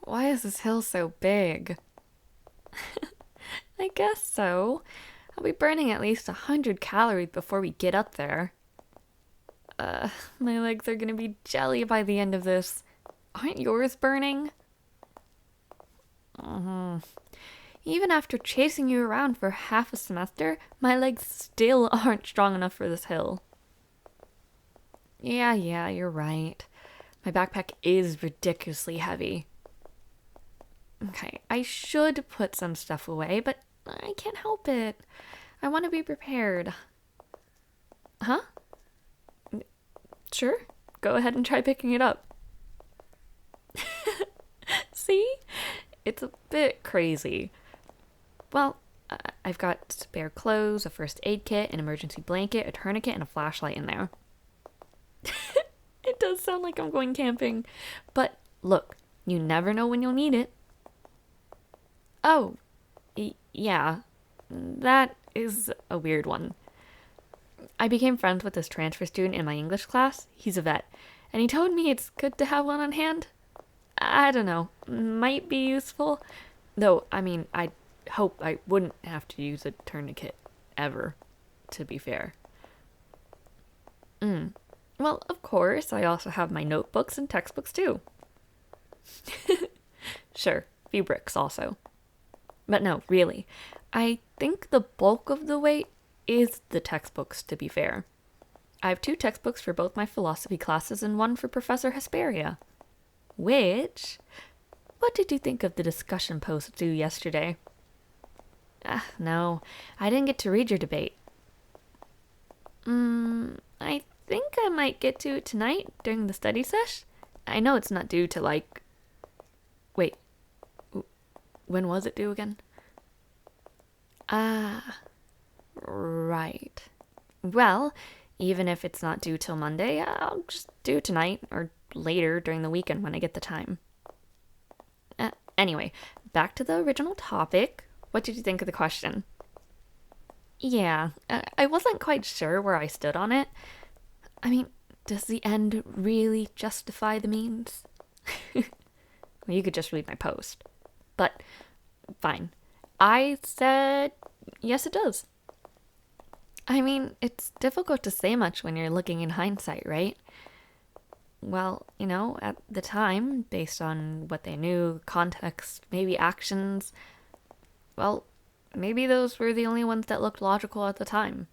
Why is this hill so big? I guess so. I'll be burning at least 100 calories before we get up there. My legs are gonna be jelly by the end of this. Aren't yours burning? Even after chasing you around for half a semester, my legs still aren't strong enough for this hill. Yeah, you're right. My backpack is ridiculously heavy. Okay, I should put some stuff away, but I can't help it. I want to be prepared. Huh? Sure. Go ahead and try picking it up. See? It's a bit crazy. Well, I've got spare clothes, a first aid kit, an emergency blanket, a tourniquet, and a flashlight in there. It does sound like I'm going camping. But look, you never know when you'll need it. Oh, yeah. That is a weird one. I became friends with this transfer student in my English class. He's a vet. And he told me it's good to have one on hand. I don't know. Might be useful. Though, I mean, I hope I wouldn't have to use a tourniquet ever, to be fair. Well, of course, I also have my notebooks and textbooks too. Sure, few bricks also. But no, really. I think the bulk of the weight is the textbooks, to be fair. I have two textbooks for both my philosophy classes and one for Professor Hesperia. Which. What did you think of the discussion post due yesterday? No, I didn't get to read your debate. I think I might get to it tonight during the study sesh. I know it's not due to like. Wait, when was it due again? Ah, right. Well, even if it's not due till Monday, I'll just do it tonight or later during the weekend when I get the time. Anyway, back to the original topic. What did you think of the question? Yeah, I wasn't quite sure where I stood on it. I mean, does the end really justify the means? Well, you could just read my post. But, fine. I said, yes, it does. I mean, it's difficult to say much when you're looking in hindsight, right? Well, at the time, based on what they knew, context, maybe actions, well, maybe those were the only ones that looked logical at the time.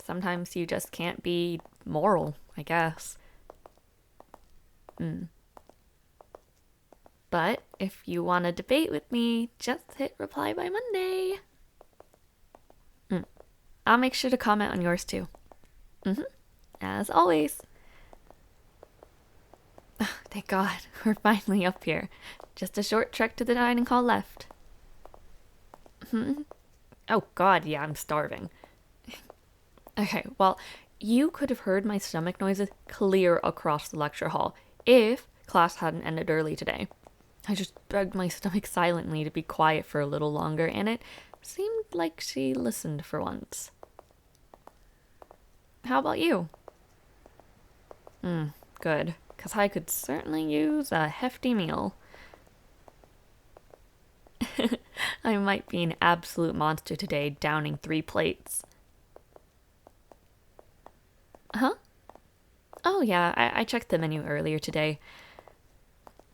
Sometimes you just can't be moral, I guess. But if you want to debate with me, just hit reply by Monday. I'll make sure to comment on yours too. As always. Thank God, we're finally up here. Just a short trek to the dining hall left. Oh God, yeah, I'm starving. Okay, well, you could have heard my stomach noises clear across the lecture hall if class hadn't ended early today. I just begged my stomach silently to be quiet for a little longer, and it seemed like she listened for once. How about you? Good, because I could certainly use a hefty meal. I might be an absolute monster today, downing 3 plates. Huh? Oh, yeah, I checked the menu earlier today.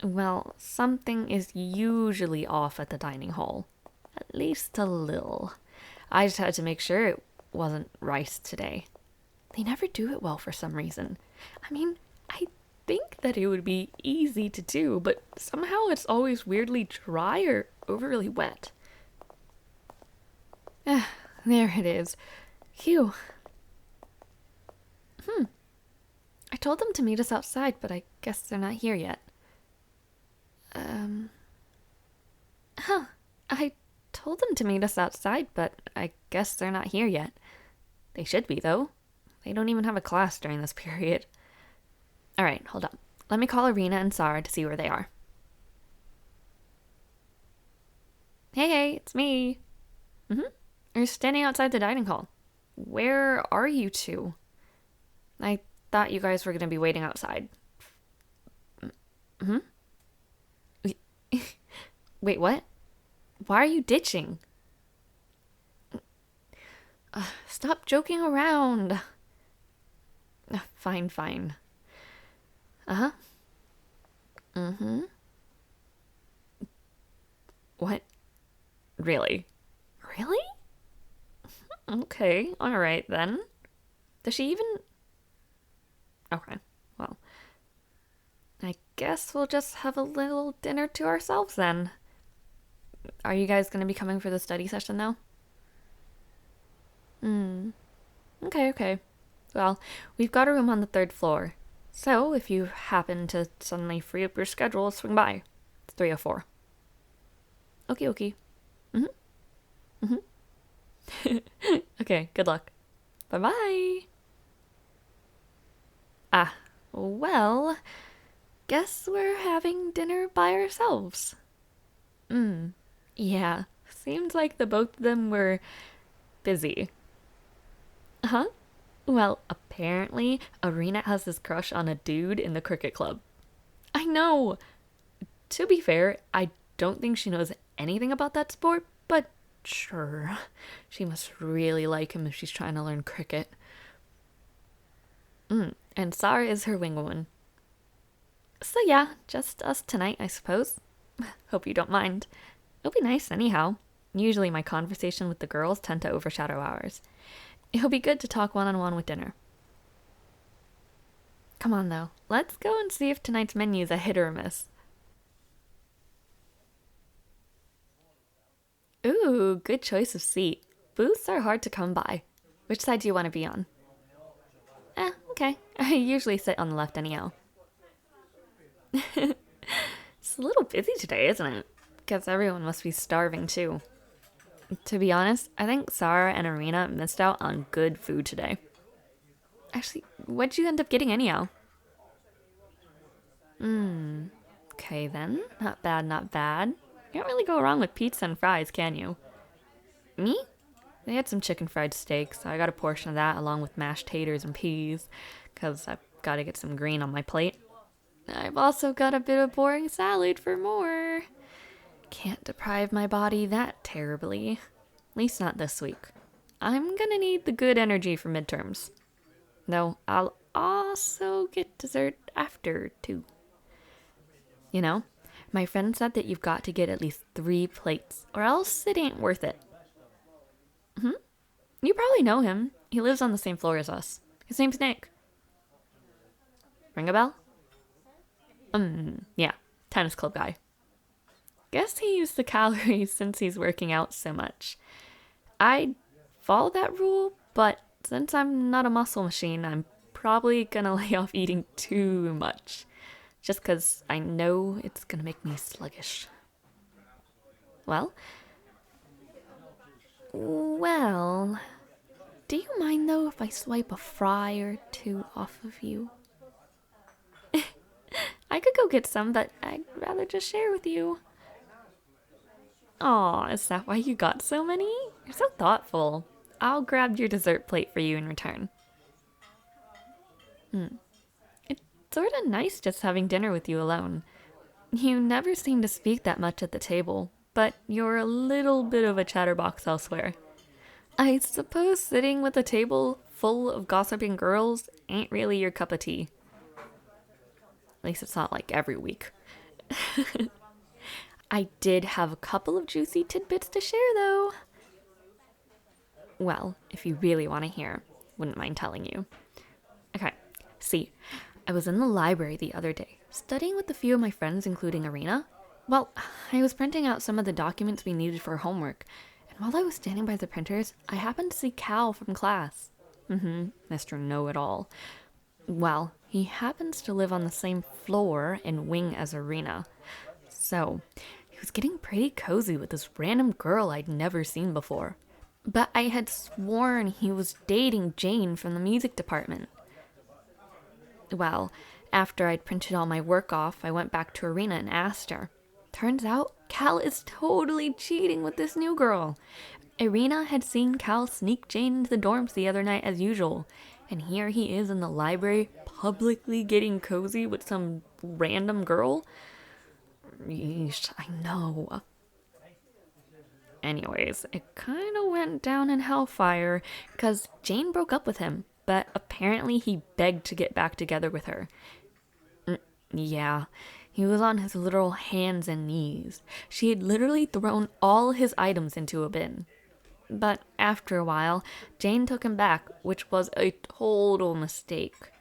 Well, something is usually off at the dining hall. At least a little. I just had to make sure it wasn't rice today. They never do it well for some reason. I mean, I think that it would be easy to do, but somehow it's always weirdly dry or overly wet. There it is. Phew. I told them to meet us outside, but I guess they're not here yet. I told them to meet us outside, but I guess they're not here yet. They should be, though. They don't even have a class during this period. Alright, hold on. Let me call Arena and Sarah to see where they are. Hey, it's me. You're standing outside the dining hall. Where are you two? I thought you guys were going to be waiting outside. Wait, what? Why are you ditching? Stop joking around. Fine, fine. Uh-huh. Mm-hmm. What? Really? Really? Okay, alright then. Does she even... Okay, well. I guess we'll just have a little dinner to ourselves then. Are you guys gonna be coming for the study session though? Okay, okay. Well, we've got a room on the third floor. So, if you happen to suddenly free up your schedule, swing by. It's 304. Okie dokie. Okay, good luck. Bye-bye. Ah, well, guess we're having dinner by ourselves. Yeah, seems like the both of them were busy. Huh? Well, apparently, Arena has this crush on a dude in the cricket club. I know! To be fair, I don't think she knows anything about that sport, but sure. She must really like him if she's trying to learn cricket. And Sarah is her wingwoman. So yeah, just us tonight, I suppose. Hope you don't mind. It'll be nice anyhow. Usually my conversation with the girls tend to overshadow ours. It'll be good to talk one-on-one with dinner. Come on though, let's go and see if tonight's menu's a hit or a miss. Ooh, good choice of seat. Booths are hard to come by. Which side do you want to be on? Okay. I usually sit on the left anyhow. It's a little busy today, isn't it? Guess everyone must be starving too. To be honest, I think Sarah and Arena missed out on good food today. Actually, what'd you end up getting anyhow? Okay then. Not bad, not bad. Can't really go wrong with pizza and fries, can you? Me? They had some chicken fried steak, so I got a portion of that along with mashed taters and peas, because I've got to get some green on my plate. I've also got a bit of boring salad for more. Can't deprive my body that terribly. At least not this week. I'm gonna need the good energy for midterms. Though I'll also get dessert after, too. You know, my friend said that you've got to get at least 3 plates, or else it ain't worth it. You probably know him. He lives on the same floor as us. His name's Nick. Ring a bell? Yeah, tennis club guy. Guess he used the calories since he's working out so much. I'd follow that rule, but since I'm not a muscle machine, I'm probably gonna lay off eating too much. Just because I know it's gonna make me sluggish. Well, do you mind though if I swipe a fry or 2 off of you? I could go get some, but I'd rather just share with you. Aw, is that why you got so many? You're so thoughtful. I'll grab your dessert plate for you in return. It's sort of nice just having dinner with you alone. You never seem to speak that much at the table, but you're a little bit of a chatterbox elsewhere. I suppose sitting with a table full of gossiping girls ain't really your cup of tea. At least it's not like every week. I did have a couple of juicy tidbits to share, though. Well, if you really want to hear, wouldn't mind telling you. Okay, see, I was in the library the other day, studying with a few of my friends, including Arena. Well, I was printing out some of the documents we needed for homework, and while I was standing by the printers, I happened to see Cal from class. Mr. Know-It-All. Well, he happens to live on the same floor and wing as Arena. So, he was getting pretty cozy with this random girl I'd never seen before. But I had sworn he was dating Jane from the music department. Well, after I'd printed all my work off, I went back to Arena and asked her. Turns out, Cal is totally cheating with this new girl. Arena had seen Cal sneak Jane into the dorms the other night as usual, and here he is in the library publicly getting cozy with some random girl. Yeesh, I know. Anyways, it kind of went down in hellfire because Jane broke up with him, but apparently he begged to get back together with her. Yeah, he was on his literal hands and knees. She had literally thrown all his items into a bin. But after a while, Jane took him back, which was a total mistake.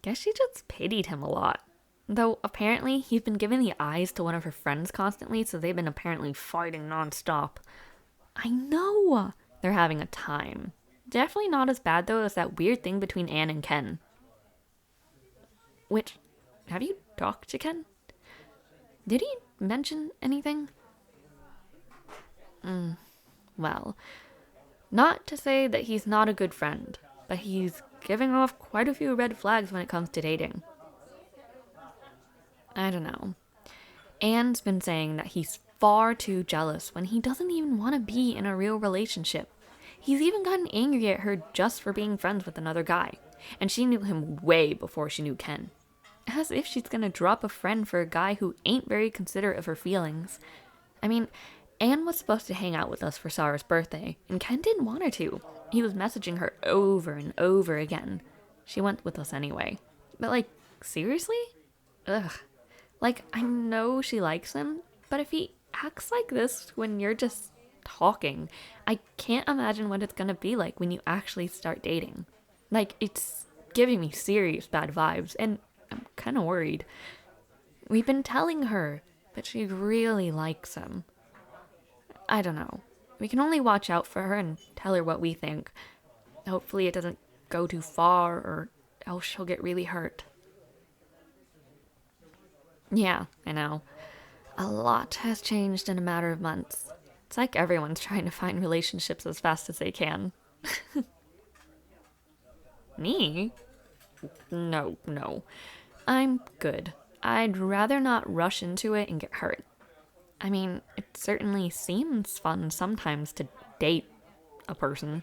Guess she just pitied him a lot. Though apparently he's been giving the eyes to one of her friends constantly, so they've been apparently fighting nonstop. I know! They're having a time. Definitely not as bad though as that weird thing between Anne and Ken. Which, have you talked to Ken? Did he mention anything? Well, not to say that he's not a good friend, but he's giving off quite a few red flags when it comes to dating. I don't know. Anne's been saying that he's far too jealous when he doesn't even want to be in a real relationship. He's even gotten angry at her just for being friends with another guy, and she knew him way before she knew Ken. As if she's gonna drop a friend for a guy who ain't very considerate of her feelings. I mean, Anne was supposed to hang out with us for Sarah's birthday, and Ken didn't want her to. He was messaging her over and over again. She went with us anyway. But like, seriously? Ugh. Like, I know she likes him, but if he acts like this when you're just talking, I can't imagine what it's gonna be like when you actually start dating. Like, it's giving me serious bad vibes, and I'm kinda worried. We've been telling her, but she really likes him. I don't know. We can only watch out for her and tell her what we think. Hopefully it doesn't go too far, or else she'll get really hurt. Yeah, I know. A lot has changed in a matter of months. It's like everyone's trying to find relationships as fast as they can. Me? No. I'm good. I'd rather not rush into it and get hurt. I mean, it certainly seems fun sometimes to date a person,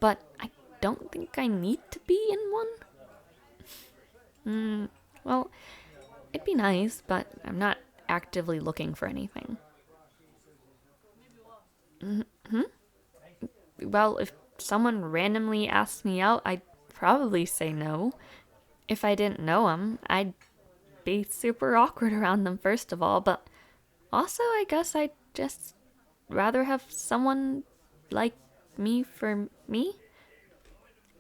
but I don't think I need to be in one. Well, it'd be nice, but I'm not actively looking for anything. Well, if someone randomly asked me out, I'd probably say no. If I didn't know them, I'd be super awkward around them first of all, but also I guess I'd just rather have someone like me for me.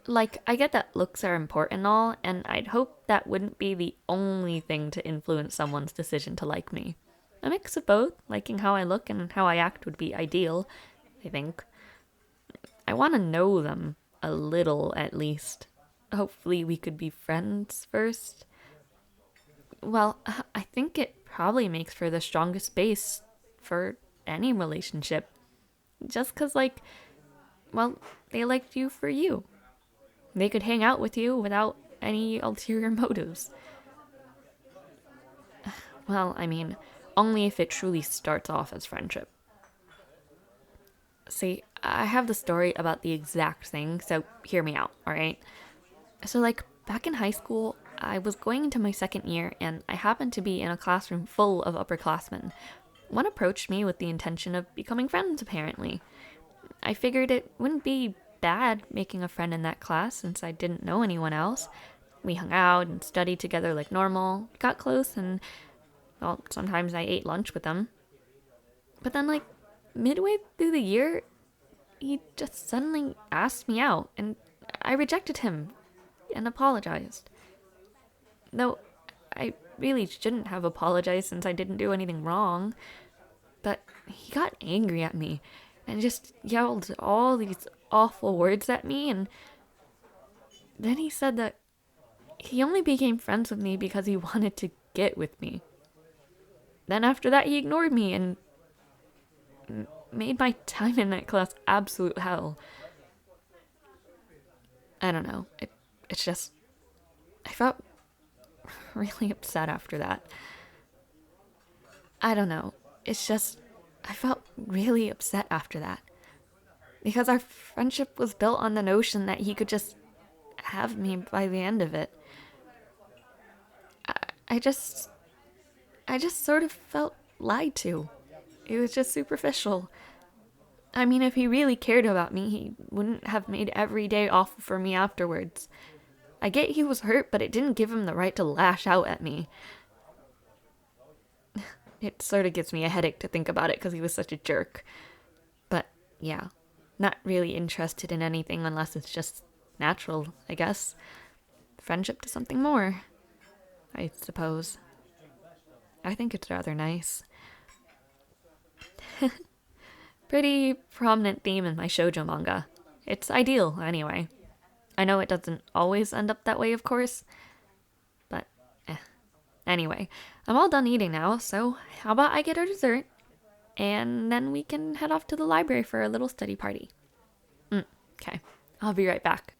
Like, I get that looks are important and all, and I'd hope that wouldn't be the only thing to influence someone's decision to like me. A mix of both, liking how I look and how I act would be ideal, I think. I want to know them, a little at least. Hopefully we could be friends first. Well, I think it probably makes for the strongest base for any relationship. Just 'cause, like, well, they liked you for you. They could hang out with you without any ulterior motives. Well, I mean, only if it truly starts off as friendship. See, I have the story about the exact thing, so hear me out, alright? So, like, back in high school, I was going into my second year, and I happened to be in a classroom full of upperclassmen. One approached me with the intention of becoming friends, apparently. I figured it wouldn't be bad making a friend in that class since I didn't know anyone else. We hung out and studied together like normal, got close, and, well, sometimes I ate lunch with them. But then, like, midway through the year, he just suddenly asked me out, and I rejected him and apologized. Though I really shouldn't have apologized since I didn't do anything wrong. But he got angry at me and just yelled all these awful words at me, and then he said that he only became friends with me because he wanted to get with me. Then after that, he ignored me and made my time in that class absolute hell. I don't know. It's just, I felt really upset after that. I don't know. It's just, I felt really upset after that. Because our friendship was built on the notion that he could just have me by the end of it. I I just sort of felt lied to. It was just superficial. I mean, if he really cared about me, he wouldn't have made every day awful for me afterwards. I get he was hurt, but it didn't give him the right to lash out at me. It sort of gives me a headache to think about it because he was such a jerk. But yeah, not really interested in anything unless it's just natural, I guess. Friendship to something more, I suppose. I think it's rather nice. Pretty prominent theme in my shoujo manga. It's ideal, anyway. I know it doesn't always end up that way, of course. But, Anyway, I'm all done eating now, so how about I get our dessert? And then we can head off to the library for a little study party. Okay, I'll be right back.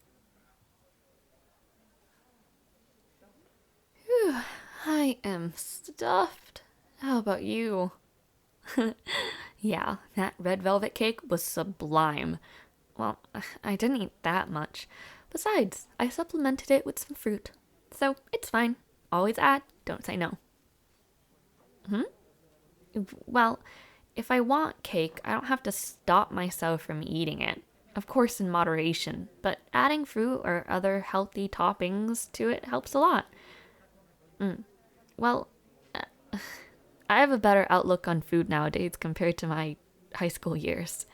Whew, I am stuffed. How about you? Yeah, that red velvet cake was sublime. Well, I didn't eat that much. Besides, I supplemented it with some fruit. So, it's fine. Always add, don't say no. Well, if I want cake, I don't have to stop myself from eating it. Of course, in moderation, but adding fruit or other healthy toppings to it helps a lot. Well, I have a better outlook on food nowadays compared to my high school years.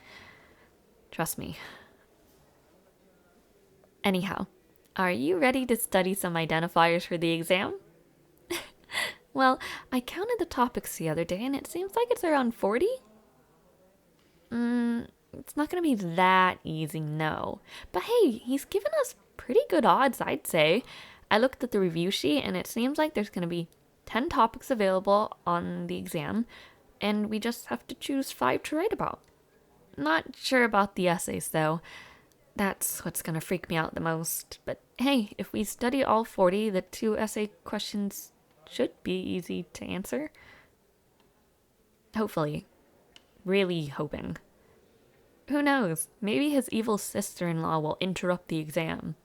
Trust me. Anyhow, are you ready to study some identifiers for the exam? Well, I counted the topics the other day and it seems like it's around 40. It's not going to be that easy, no. But hey, he's given us pretty good odds, I'd say. I looked at the review sheet and it seems like there's going to be 10 topics available on the exam, and we just have to choose 5 to write about. Not sure about the essays, though. That's what's gonna freak me out the most. But hey, if we study all 40, the 2 essay questions should be easy to answer. Hopefully. Really hoping. Who knows? Maybe his evil sister-in-law will interrupt the exam.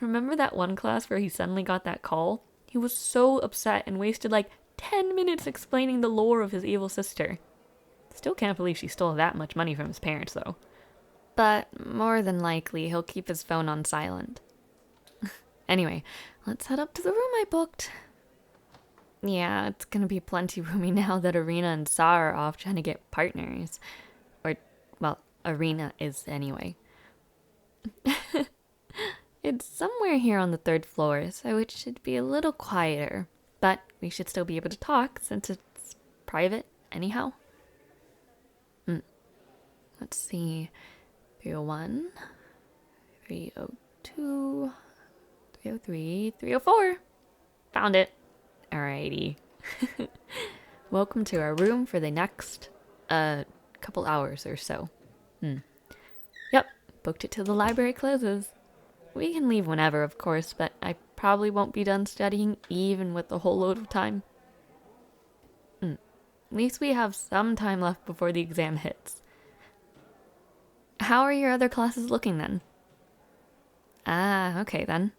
Remember that one class where he suddenly got that call? He was so upset and wasted like 10 minutes explaining the lore of his evil sister. Still can't believe she stole that much money from his parents, though. But more than likely, he'll keep his phone on silent. Anyway, let's head up to the room I booked. Yeah, it's gonna be plenty roomy now that Arena and Sa are off trying to get partners. Or, well, Arena is anyway. It's somewhere here on the 3rd floor, so it should be a little quieter. But we should still be able to talk since it's private anyhow. Let's see. 301, 302, 303, 304. Found it. Alrighty. Welcome to our room for the next, couple hours or so. Yep, booked it till the library closes. We can leave whenever, of course, but I probably won't be done studying even with a whole load of time. At least we have some time left before the exam hits. How are your other classes looking then? Ah, okay then.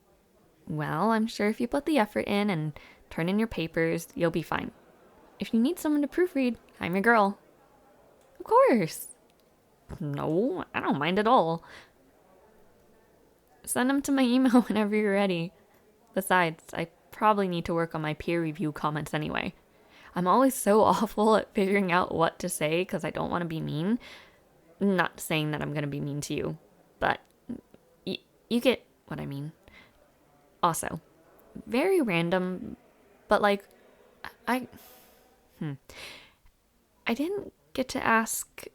Well, I'm sure if you put the effort in and turn in your papers, you'll be fine. If you need someone to proofread, I'm your girl. Of course. No, I don't mind at all. Send them to my email whenever you're ready. Besides, I probably need to work on my peer review comments anyway. I'm always so awful at figuring out what to say because I don't want to be mean. Not saying that I'm going to be mean to you, but you get what I mean. Also, very random, but like, I didn't get to ask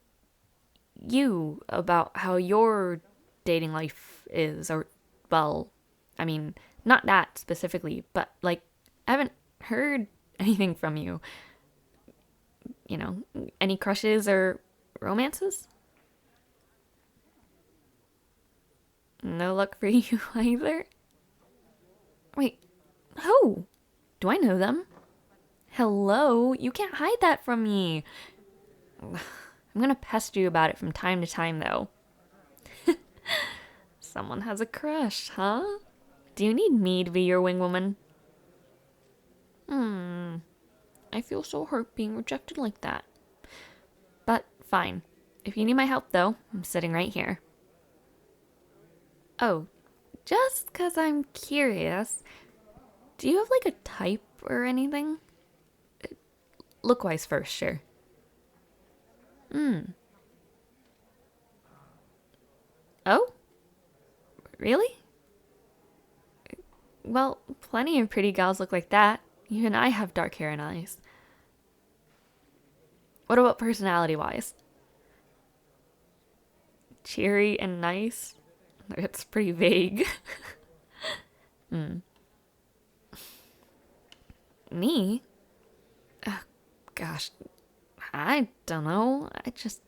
you about how your dating life is, or, well, I mean, not that specifically, but like, I haven't heard anything from you. You know, any crushes or romances? No luck for you either? Wait, who? Do I know them? Hello? You can't hide that from me. I'm gonna pester you about it from time to time, though. Someone has a crush, huh? Do you need me to be your wingwoman? Hmm. I feel so hurt being rejected like that. But fine. If you need my help, though, I'm sitting right here. Oh, just 'cause I'm curious, do you have like a type or anything? Look wise first, sure. Hmm. Oh? Really? Well, plenty of pretty gals look like that. Even I have dark hair and eyes. What about personality wise? Cheery and nice? It's pretty vague. Hmm. Me? Gosh, I don't know. I just.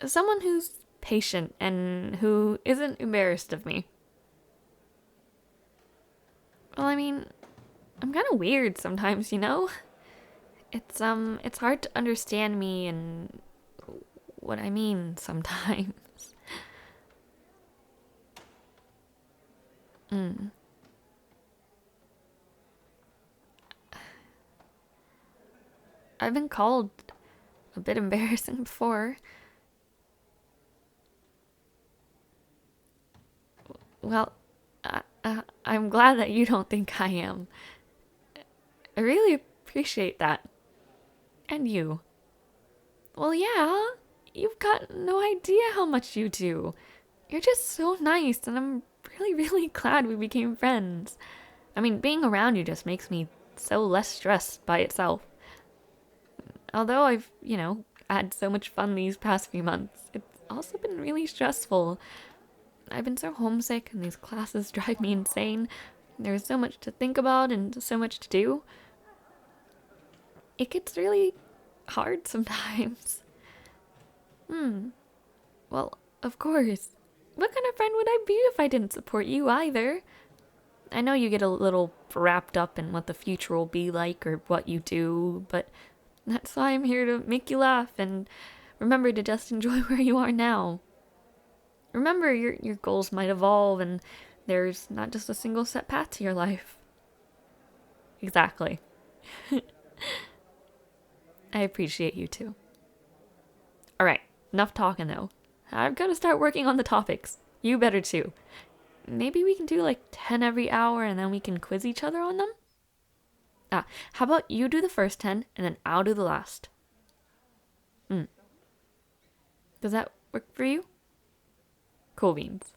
Someone who's patient and who isn't embarrassed of me. Well, I mean, I'm kind of weird sometimes, you know? It's hard to understand me and what I mean sometimes. Mm. I've been called a bit embarrassing before. Well, I'm glad that you don't think I am. I really appreciate that. And you. Well, yeah, you've got no idea how much you do. You're just so nice, and I'm really, really glad we became friends. I mean, being around you just makes me so less stressed by itself. Although I've had so much fun these past few months, it's also been really stressful. I've been so homesick, and these classes drive me insane. There's so much to think about and so much to do. It gets really hard sometimes. Hmm. Well, of course. What kind of friend would I be if I didn't support you either? I know you get a little wrapped up in what the future will be like or what you do, but that's why I'm here to make you laugh and remember to just enjoy where you are now. Remember, your goals might evolve and there's not just a single set path to your life. Exactly. I appreciate you too. Alright, enough talking though. I've got to start working on the topics. You better too. Maybe we can do like 10 every hour and then we can quiz each other on them? How about you do the first 10 and then I'll do the last? Mm. Does that work for you? Cool beans.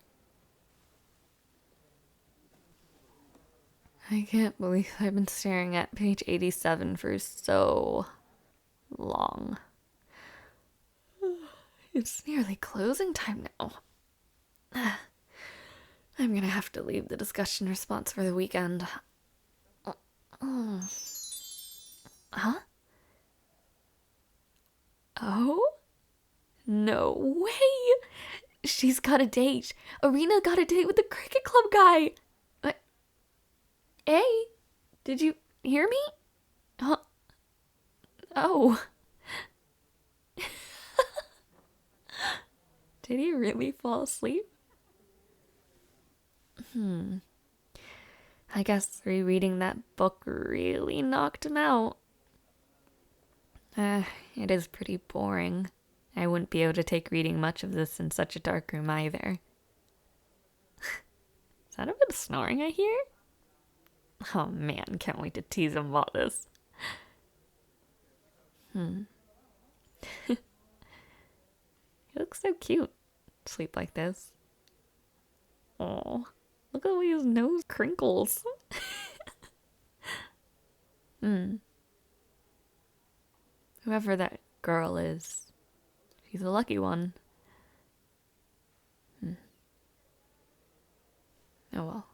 I can't believe I've been staring at page 87 for so long. It's nearly closing time now. I'm gonna have to leave the discussion response for the weekend. Huh? Oh? No way! She's got a date. Arena got a date with the cricket club guy. Hey, did you hear me? Huh? Oh. Did he really fall asleep? I guess rereading that book really knocked him out. It is pretty boring. I wouldn't be able to take reading much of this in such a dark room either. Is that a bit of snoring I hear? Oh man, can't wait to tease him about this. He looks so cute. Sleep like this. Oh, look at the way his nose crinkles. Whoever that girl is, she's a lucky one. Oh well.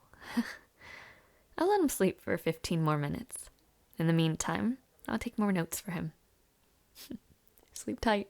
I'll let him sleep for 15 more minutes. In the meantime, I'll take more notes for him. Sleep tight.